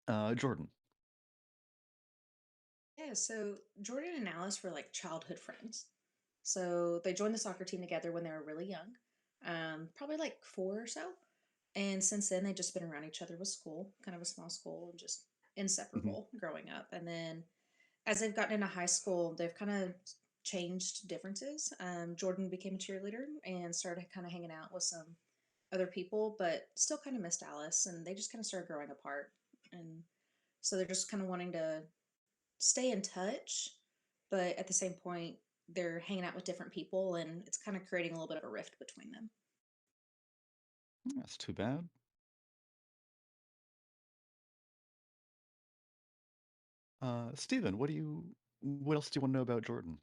Jordan. Yeah, so Jordan and Alice were like childhood friends. So they joined the soccer team together when they were really young, probably like four or so. And since then, they've just been around each other with school, kind of a small school, and just Mhm. inseparable growing up. And then as they've gotten into high school, they've kind of changed differences. Jordan became a cheerleader and started kind of hanging out with some other people, but still kind of missed Alice. And they just kind of started growing apart. And so they're just kind of wanting to stay in touch, but at the same point, they're hanging out with different people and it's kind of creating a little bit of a rift between them. That's too bad. Steven, what else do you want to know about Jordan?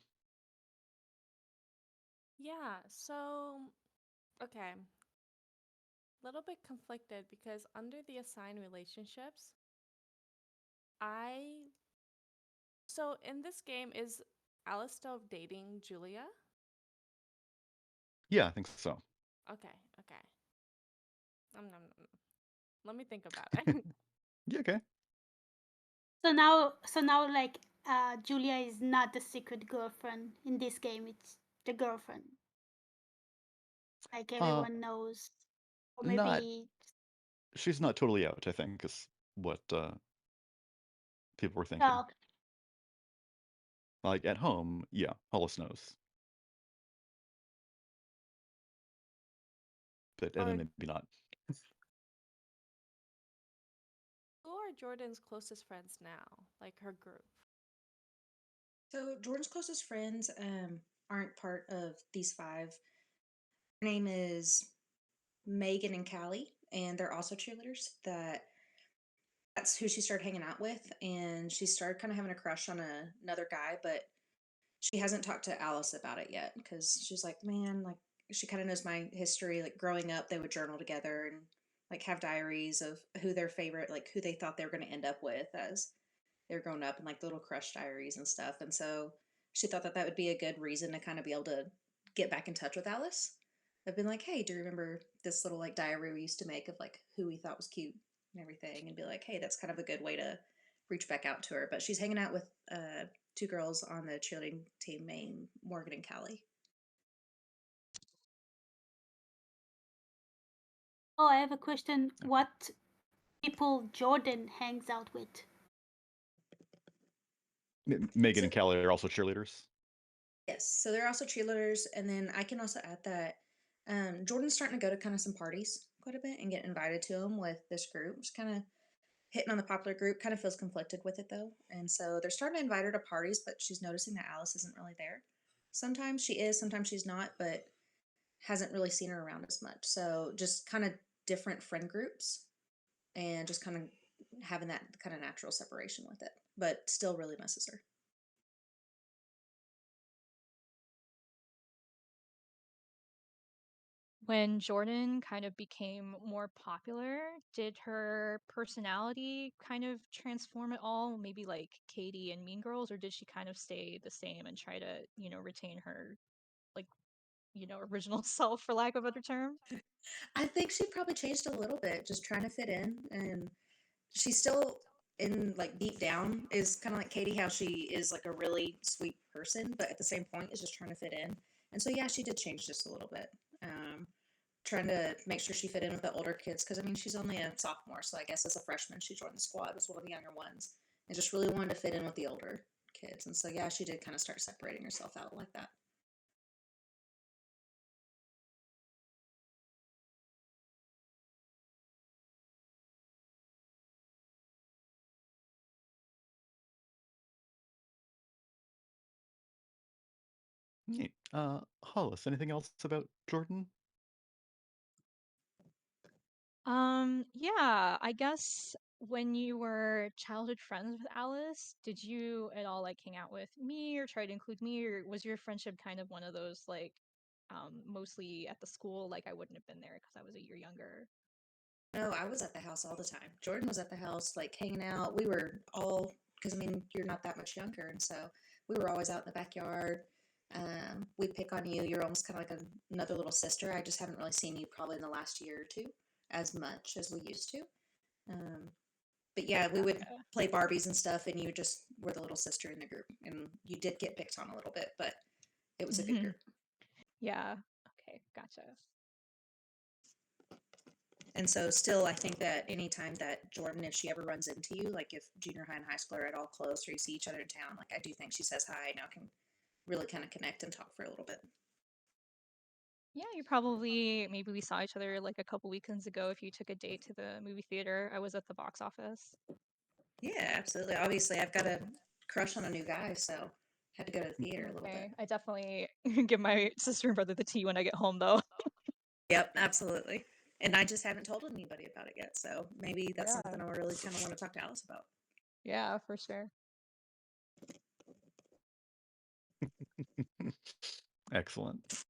Yeah, so okay, little bit conflicted because under the assigned relationships, I so in this game is Alice still dating Julia? Yeah, I think so. Okay, okay. Let me think about it. Yeah, okay. So now, like, Julia is not the secret girlfriend in this game. It's the girlfriend, like Uh, everyone knows, or not maybe. she's not totally out, I think, is what people were thinking. Oh, Like at home, yeah, Hollis knows, but Evan Or maybe not. who are Jordan's closest friends now? Like her group. So Jordan's closest friends aren't part of these five. Her name is Megan and Callie, and they're also cheerleaders. That's who she started hanging out with, and she started kind of having a crush on another guy, but she hasn't talked to Alice about it yet because she's like, man, like she kind of knows my history. Like growing up, they would journal together and like have diaries of who their favorite, like who they thought they were going to end up with as they're growing up, and like little crush diaries and stuff. And so she thought that that would be a good reason to kind of be able to get back in touch with Alice. I've been like, hey, do you remember this little like diary we used to make of like who we thought was cute and everything? And be like, hey, that's kind of a good way to reach back out to her. But she's hanging out with two girls on the cheerleading team named Morgan and Callie. oh, I have a question. What people Jordan hangs out with? Megan So and Callie are also cheerleaders. yes, so they're also cheerleaders, and then I can also add that Jordan's starting to go to kind of some parties quite a bit and get invited to them with this group. Just kind of hitting on the popular group. Kind of feels conflicted with it though, and so they're starting to invite her to parties, but she's noticing that Alice isn't really there. Sometimes she is, sometimes she's not, but hasn't really seen her around as much. So just kind of different friend groups, and just kind of having that kind of natural separation with it, but still really misses her. When Jordan kind of became more popular, did her personality kind of transform at all? Maybe like Katie and Mean Girls, or did she kind of stay the same and try to, retain her like, original self for lack of a better term? I think she probably changed a little bit, just trying to fit in, and she's still in like deep down is kind of like Katie, how she is like a really sweet person, but at the same point is just trying to fit in. And so yeah, she did change just a little bit, trying to make sure she fit in with the older kids. Because I mean, she's only a sophomore, so I guess as a freshman, she joined the squad as one of the younger ones, and just really wanted to fit in with the older kids. And so yeah, she did kind of start separating herself out like that. Neat. Hollis, anything else about Jordan? Yeah, I guess when you were childhood friends with Alice, did you at all like hang out with me or try to include me, or was your friendship kind of one of those like mostly at the school, like I wouldn't have been there because I was a year younger? No, I was at the house all the time. Jordan was at the house, like hanging out. We were all, because I mean, you're not that much younger. And so we were always out in the backyard. We'd pick on you. You're almost kind of like another little sister. I just haven't really seen you probably in the last year or two as much as we used to. Um, But yeah, we would Gotcha. play Barbies and stuff, and you just were the little sister in the group, and you did get picked on a little bit, but it was a good group. Yeah. Okay, gotcha. And so still, I think that anytime that Jordan, if she ever runs into you, like if junior high and high school are at all close or you see each other in town, like I do think she says hi and y'all can really kind of connect and talk for a little bit. Yeah, maybe we saw each other like a couple weekends ago if you took a date to the movie theater. I was at the box office. Yeah, absolutely. Obviously, I've got a crush on a new guy, so had to go to the theater a little bit. Okay, I definitely give my sister and brother the tea when I get home, though. Yep, absolutely. And I just haven't told anybody about it yet, so maybe that's Yeah. something I really kind of want to talk to Alice about. Yeah, for sure. Excellent.